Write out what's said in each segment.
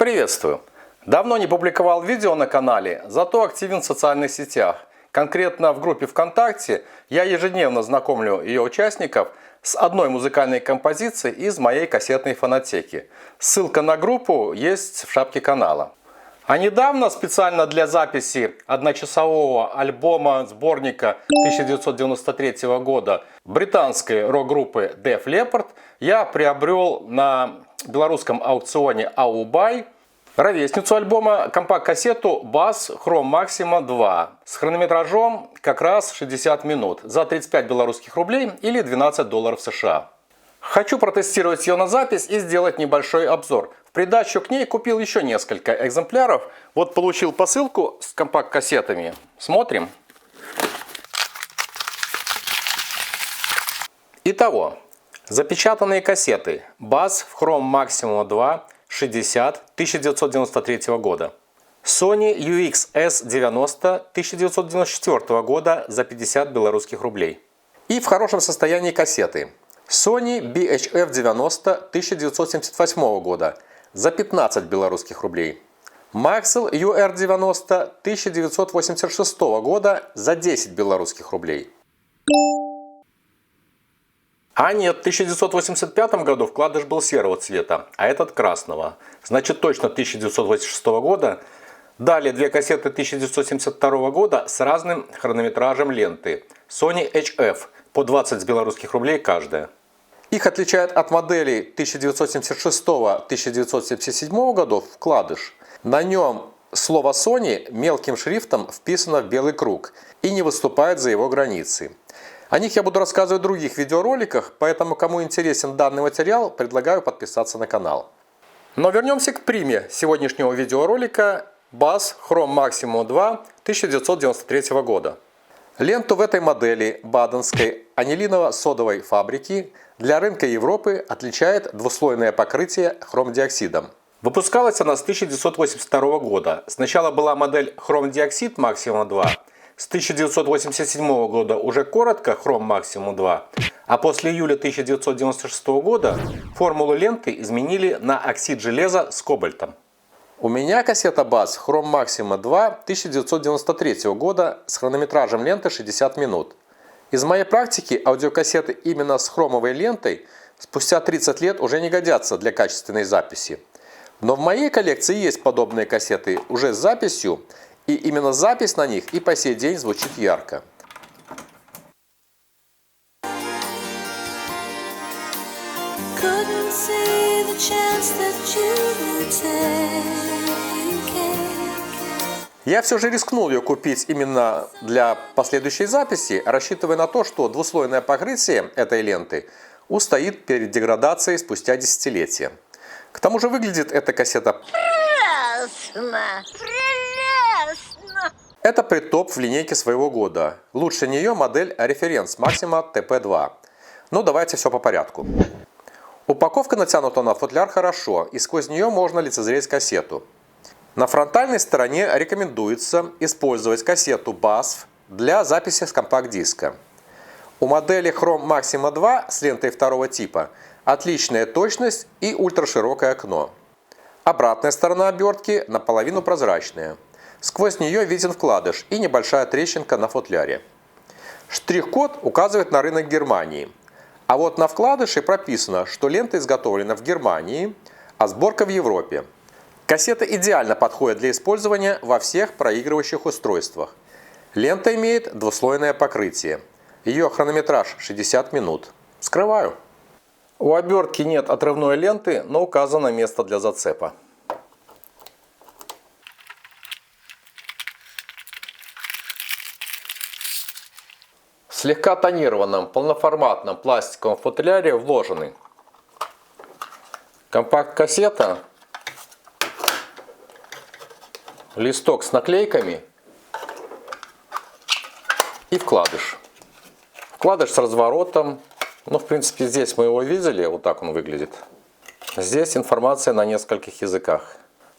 Приветствую! Давно не публиковал видео на канале, зато активен в социальных сетях. Конкретно в группе ВКонтакте я ежедневно знакомлю ее участников с одной музыкальной композицией из моей кассетной фонотеки. Ссылка на группу есть в шапке канала. А недавно специально для записи одночасового альбома сборника 1993 года британской рок-группы Def Leppard я приобрел на белорусском аукционе AUBUY ровесницу альбома компакт-кассету Bass Chrome Maxima 2 с хронометражом как раз 60 минут за 35 белорусских рублей или $12 США. Хочу протестировать ее на запись и сделать небольшой обзор. В придачу к ней купил еще несколько экземпляров. Вот получил посылку с компакт-кассетами. Смотрим. Итого, запечатанные кассеты Bass Chrome Maxima 2 60 1993 года. Sony UX-S90 1994 года за 50 белорусских рублей. И в хорошем состоянии кассеты Sony BHF-90 1978 года за 15 белорусских рублей. Maxell UR-90 1986 года за 10 белорусских рублей. А нет, в 1985 году вкладыш был серого цвета, а этот красного. Значит, точно 1986 года. Далее две кассеты 1972 года с разным хронометражем ленты. Sony HF по 20 белорусских рублей каждая. Их отличает от моделей 1976-1977 годов вкладыш. На нем слово Sony мелким шрифтом вписано в белый круг и не выступает за его границы. О них я буду рассказывать в других видеороликах, поэтому кому интересен данный материал, предлагаю подписаться на канал. Но вернемся к приме сегодняшнего видеоролика Bass Chrome Maxima 2 1993 года. Ленту в этой модели баденской анилиново-содовой фабрики для рынка Европы отличает двуслойное покрытие хромдиоксидом. Выпускалась она с 1982 года. Сначала была модель Chrome Dioxide Maxima 2. С 1987 года уже коротко Chrome Maxima 2, а после июля 1996 года формулу ленты изменили на оксид железа с кобальтом. У меня кассета Bass Chrome Maxima 2 1993 года с хронометражем ленты 60 минут. Из моей практики аудиокассеты именно с хромовой лентой спустя 30 лет уже не годятся для качественной записи. Но в моей коллекции есть подобные кассеты уже с записью, и именно запись на них и по сей день звучит ярко. Я все же рискнул ее купить именно для последующей записи, рассчитывая на то, что двуслойное покрытие этой ленты устоит перед деградацией спустя десятилетия. К тому же выглядит эта кассета прелестно. Это предтоп в линейке своего года. Лучше нее модель Reference Maxima TP2. Но давайте все по порядку. Упаковка натянута на футляр хорошо, и сквозь нее можно лицезреть кассету. На фронтальной стороне рекомендуется использовать кассету BASF для записи с компакт-диска. У модели Chrome Maxima 2 с лентой второго типа отличная точность и ультраширокое окно. Обратная сторона обертки наполовину прозрачная. Сквозь нее виден вкладыш и небольшая трещинка на футляре. Штрих-код указывает на рынок Германии. А вот на вкладыше прописано, что лента изготовлена в Германии, а сборка в Европе. Кассета идеально подходит для использования во всех проигрывающих устройствах. Лента имеет двуслойное покрытие. Ее хронометраж 60 минут. Вскрываю. У обертки нет отрывной ленты, но указано место для зацепа. В слегка тонированном полноформатном пластиковом футляре вложены компакт-кассета, листок с наклейками и вкладыш. Вкладыш с разворотом. Ну, в принципе, здесь мы его видели, вот так он выглядит. Здесь информация на нескольких языках.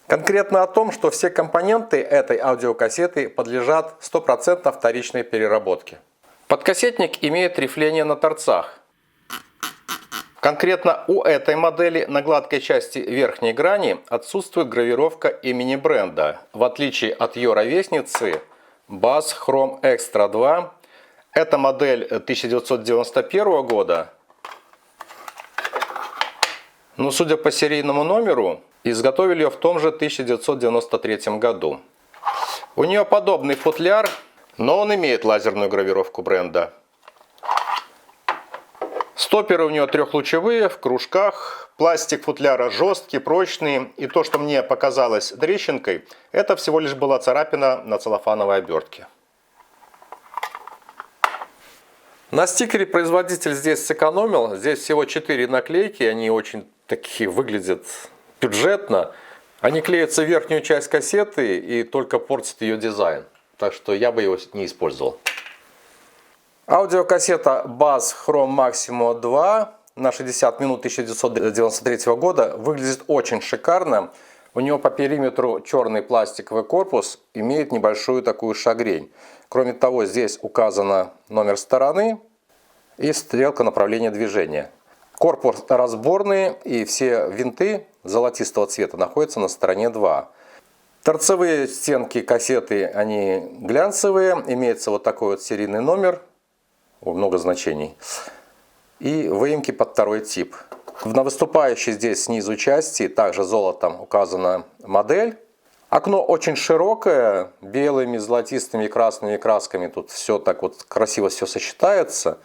Конкретно о том, что все компоненты этой аудиокассеты подлежат 100% вторичной переработке. Подкассетник имеет рифление на торцах. Конкретно у этой модели на гладкой части верхней грани отсутствует гравировка имени бренда, в отличие от ее ровесницы Bass Chrome Extra 2. Это модель 1991 года, но судя по серийному номеру, изготовили ее в том же 1993 году. У нее подобный футляр, но он имеет лазерную гравировку бренда. Стопперы у нее трехлучевые, в кружках. Пластик футляра жесткий, прочный. И то, что мне показалось трещинкой, это всего лишь была царапина на целлофановой обертке. На стикере производитель здесь сэкономил. Здесь всего 4 наклейки. Они очень такие выглядят бюджетно. Они клеятся в верхнюю часть кассеты и только портят ее дизайн. Так что я бы его не использовал. Аудиокассета Bass Chrome Maximo 2 на 60 минут 1993 года выглядит очень шикарно. У него по периметру черный пластиковый корпус, имеет небольшую такую шагрень. Кроме того, здесь указан номер стороны и стрелка направления движения. Корпус разборный и все винты золотистого цвета находятся на стороне 2. Торцевые стенки кассеты, они глянцевые, имеется вот такой вот серийный номер. Много значений. И выемки под второй тип. На выступающей здесь снизу части также золотом указана модель. Окно очень широкое, белыми, золотистыми и красными красками. Тут все так вот красиво все сочетается.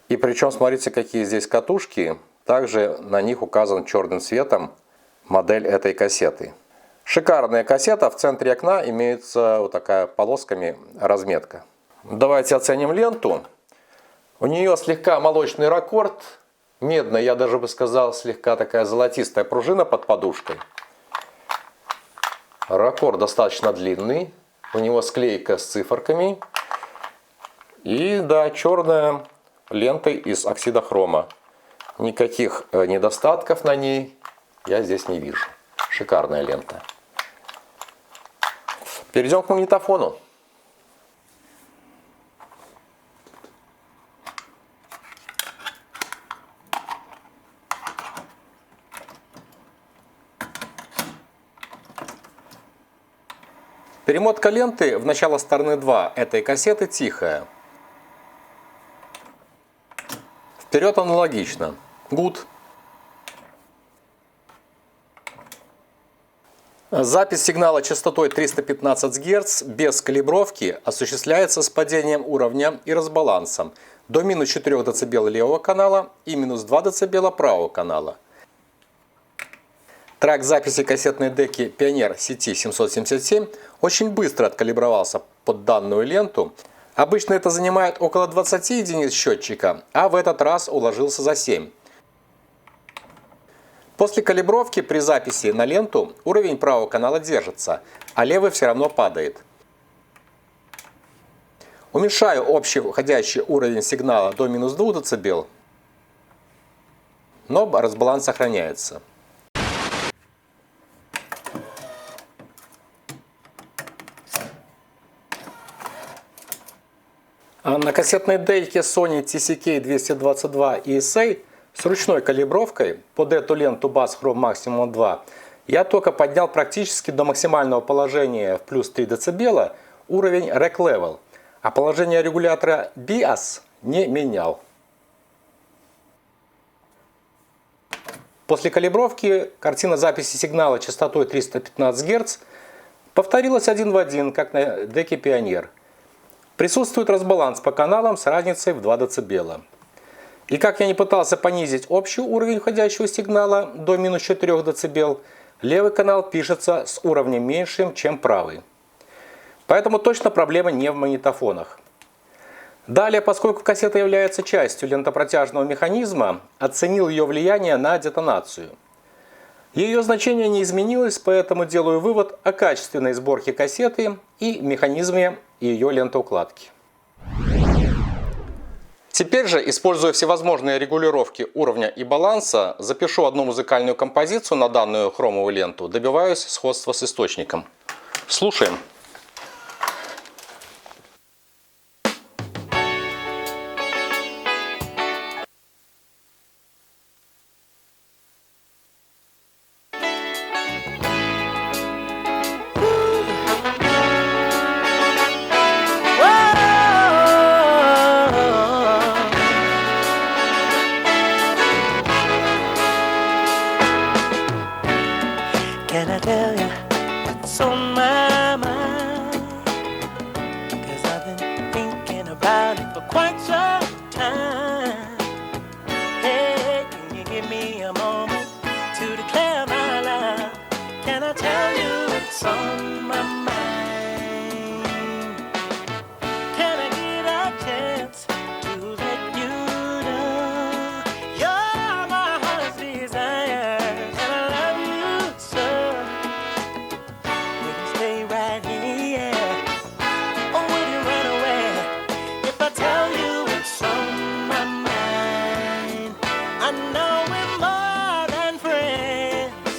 И причем смотрите, какие здесь катушки. Также на них указан черным цветом модель этой кассеты. Шикарная кассета. В центре окна имеется вот такая полосками разметка. Давайте оценим ленту. У нее слегка молочный раккорд, медная, я даже бы сказал, слегка такая золотистая пружина под подушкой. Раккорд достаточно длинный, у него склейка с циферками. И да, черная лента из оксида хрома. Никаких недостатков на ней я здесь не вижу. Шикарная лента. Перейдем к магнитофону. Перемотка ленты в начало стороны 2 этой кассеты тихая. Вперед аналогично. Good. Запись сигнала частотой 315 Гц без калибровки осуществляется с падением уровня и разбалансом до минус 4 дБ левого канала и минус 2 дБ правого канала. Трек записи кассетной деки Pioneer CT777 очень быстро откалибровался под данную ленту. Обычно это занимает около 20 единиц счетчика, а в этот раз уложился за 7. После калибровки при записи на ленту уровень правого канала держится, а левый все равно падает. Уменьшаю общий входящий уровень сигнала до минус 2 дБ, но разбаланс сохраняется. На кассетной дейке Sony TCK222 ESA с ручной калибровкой под эту ленту Bass Chrome Maximo 2 я только поднял практически до максимального положения в плюс 3 дБ уровень Rack Level, а положение регулятора BIOS не менял. После калибровки картина записи сигнала частотой 315 Гц повторилась один в один, как на деке Pioneer. Присутствует разбаланс по каналам с разницей в 2 дБ. И как я не пытался понизить общий уровень входящего сигнала до минус 4 дБ, левый канал пишется с уровнем меньшим, чем правый. Поэтому точно проблема не в магнитофонах. Далее, поскольку кассета является частью лентопротяжного механизма, оценил ее влияние на детонацию. Ее значение не изменилось, поэтому делаю вывод о качественной сборке кассеты и механизме ее лентоукладки. Теперь же, используя всевозможные регулировки уровня и баланса, запишу одну музыкальную композицию на данную хромовую ленту, добиваюсь сходства с источником. Слушаем. tell you what's on my mind? 'Cause I've been thinking about it for quite some time. Hey, can you give me a moment to declare my love? Can I tell you what's on my mind? Can I get a chance to let you know you're my heart's desire, and I love you so? Will you stay right here, or will you run away if I tell you what's on my mind? I know we're more than friends,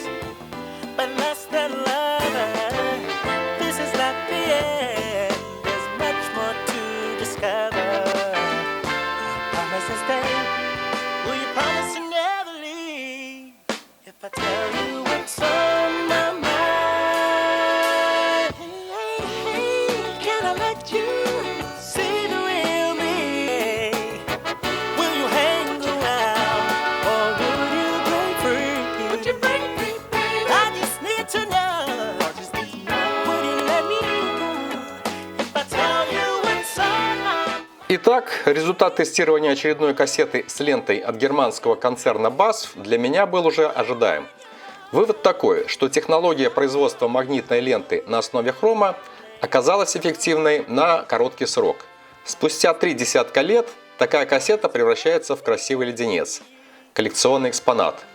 but less than lovers. This is not the end. There's much more to discover. Promise to stay. Will you promise to never leave if I tell you what's on my mind? Can I let you see the real me? Will you hang around, or will you break free? Would you break free, baby? I just need to know. Would you let me go if I tell you what's on my mind? Итак, результат тестирования очередной кассеты с лентой от германского концерна BASF для меня был уже ожидаем. Вывод такой, что технология производства магнитной ленты на основе хрома оказалась эффективной на короткий срок. Спустя 3 десятка лет такая кассета превращается в красивый леденец, коллекционный экспонат.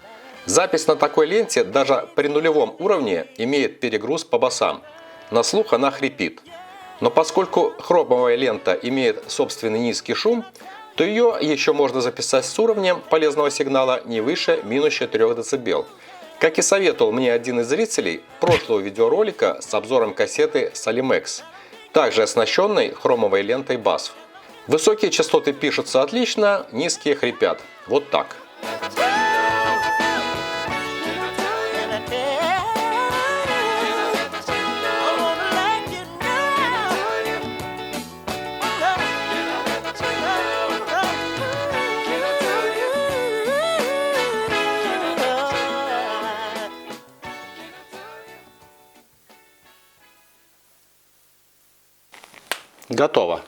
Запись на такой ленте даже при нулевом уровне имеет перегруз по басам. На слух она хрипит. Но поскольку хромовая лента имеет собственный низкий шум, то ее еще можно записать с уровнем полезного сигнала не выше минус 4 дБ. Как и советовал мне один из зрителей прошлого видеоролика с обзором кассеты Solimex, также оснащенной хромовой лентой BASF. Высокие частоты пишутся отлично, низкие хрипят. Вот так. Готово.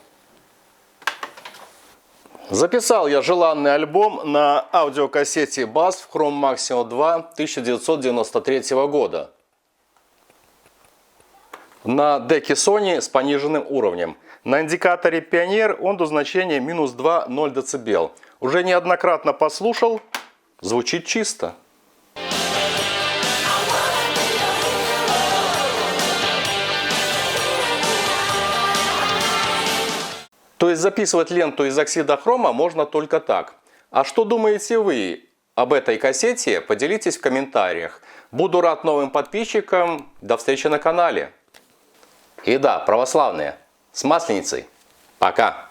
Записал я желанный альбом на аудиокассете BASF Chrome Maximo 2 1993 года. На деке Sony с пониженным уровнем. На индикаторе Pioneer он до значения минус 2,0 дБ. Уже неоднократно послушал, звучит чисто. То есть записывать ленту из оксида хрома можно только так. А что думаете вы об этой кассете? Поделитесь в комментариях. Буду рад новым подписчикам. До встречи на канале. И да, православные, с Масленицей. Пока.